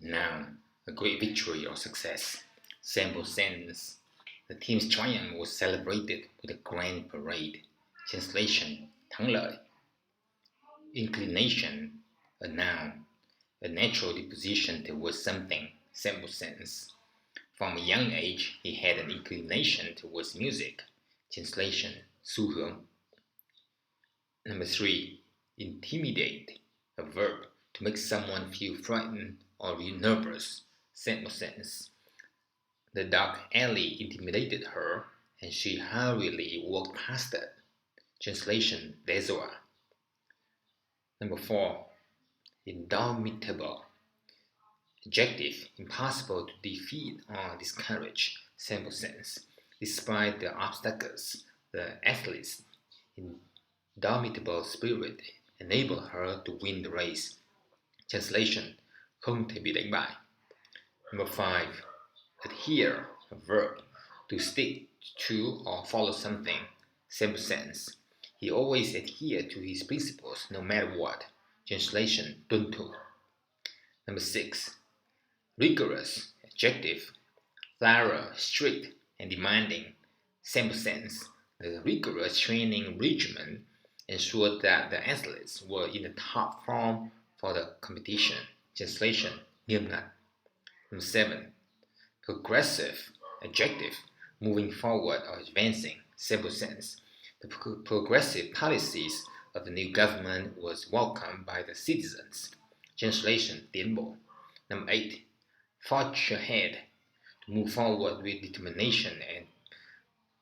Noun, a great victory or success. Sample sentence. The team's triumph was celebrated with a grand parade. Translation, thắng lợi. Inclination, a noun, a natural disposition towards something. Sample sentence. From a young age, he had an inclination towards music. Translation, xu hướng. Number 3. Intimidate, a verb, to make someone feel frightened or nervous. Sample sentence. The dark alley intimidated her, and she hurriedly walked past it. Translation, désoa. Number 4. Indomitable, adjective, impossible to defeat or discourage. Sample sentence. Despite the obstacles, the athlete's indomitable spirit enabled her to win the race. Translation, không thể bị đánh bại. Number 5. Adhere, a verb, to stick to or follow something. Simple sentence. He always adhered to his principles no matter what. Translation, tuân thủ. Number 6. Rigorous, adjective, thorough, strict, and demanding. Simple sentence. The rigorous training regimen ensured that the athletes were in the top form for the competition. Translation, nghiêm ngặt. Number 7. Progressive, adjective, moving forward or advancing. Simple sense. The progressive policies of the new government was welcomed by the citizens. Translation, tiến bộ. Number 8. Forge ahead, to move forward with determination and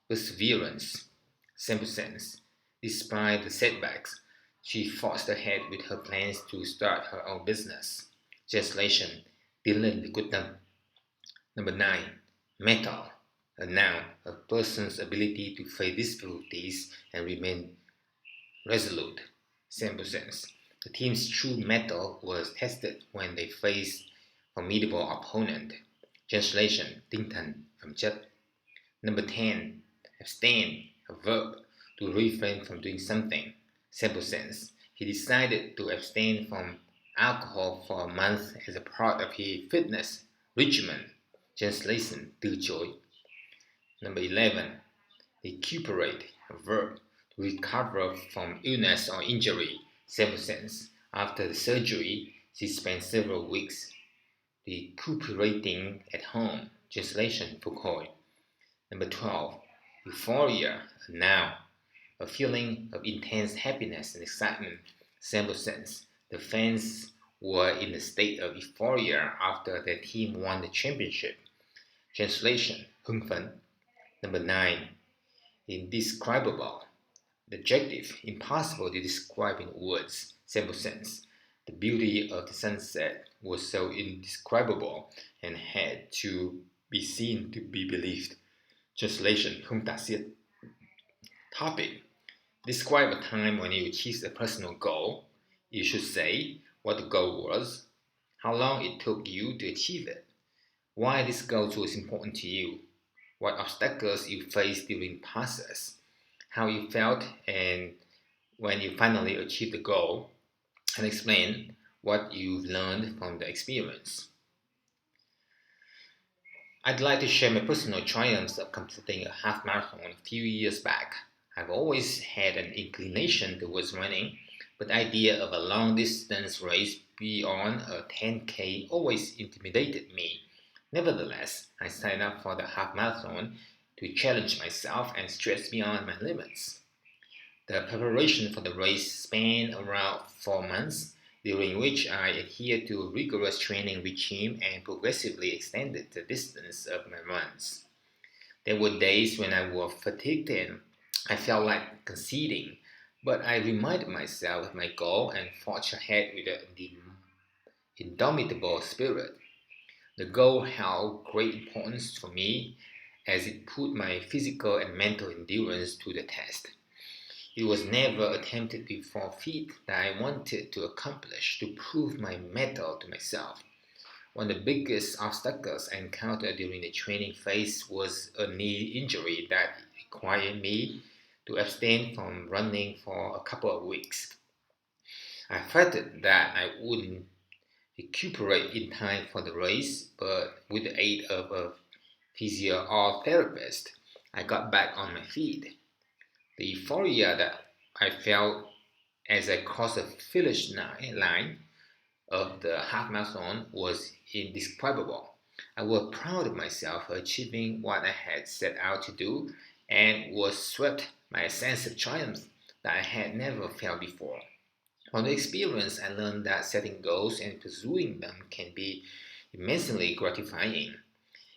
perseverance. Simple sense. Despite the setbacks, she forged ahead with her plans to start her own business. Translation, tiến lên với quyết tâm. Number 9. Mettle, a noun, a person's ability to face difficulties and remain resolute. Simple sense. The team's true mettle was tested when they faced formidable opponent. Translation, tinh thần, phẩm chất. Number 10. Abstain, a verb, to refrain from doing something. Simple sense. He decided to abstain from alcohol for a month as a part of his fitness regimen. Translation, từ chối. Number 11. Recuperate, a verb, to recover from illness or injury. Simple sense. After the surgery, she spent several weeks recuperating at home. Translation, phục hồi. Number 12. Euphoria, a noun, a feeling of intense happiness and excitement. Simple sense. The fans were in a state of euphoria after their team won the championship. Translation, hưng phấn. Number 9. Indescribable, the adjective, impossible to describe in words. Simple sense. The beauty of the sunset was so indescribable and had to be seen to be believed. Translation, không tả xiết. Topic. Describe a time when you achieved a personal goal. You should say what the goal was, how long it took you to achieve it, why this goal was important to you, what obstacles you faced during the process, how you felt and when you finally achieved the goal, and explain what you've learned from the experience. I'd like to share my personal triumphs of completing a half marathon a few years back. I've always had an inclination towards running, but the idea of a long distance race beyond a 10K always intimidated me. Nevertheless, I signed up for the half marathon to challenge myself and stretch beyond my limits. The preparation for the race spanned around 4 months, during which I adhered to a rigorous training regime and progressively extended the distance of my runs. There were days when I was fatigued and I felt like conceding, but I reminded myself of my goal and forged ahead with an indomitable spirit. The goal held great importance for me as it put my physical and mental endurance to the test. It was never attempted before feat that I wanted to accomplish to prove my mettle to myself. One of the biggest obstacles I encountered during the training phase was a knee injury that required me to abstain from running for a couple of weeks. I fretted that I wouldn't recuperate in time for the race, but with the aid of a physiotherapist, I got back on my feet. The euphoria that I felt as I crossed the finish line of the half marathon was indescribable. I was proud of myself for achieving what I had set out to do and was swept by a sense of triumph that I had never felt before. From the experience, I learned that setting goals and pursuing them can be immensely gratifying.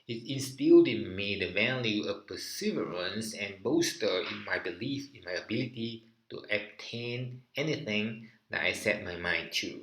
It instilled in me the value of perseverance and bolstered my belief in my ability to attain anything that I set my mind to.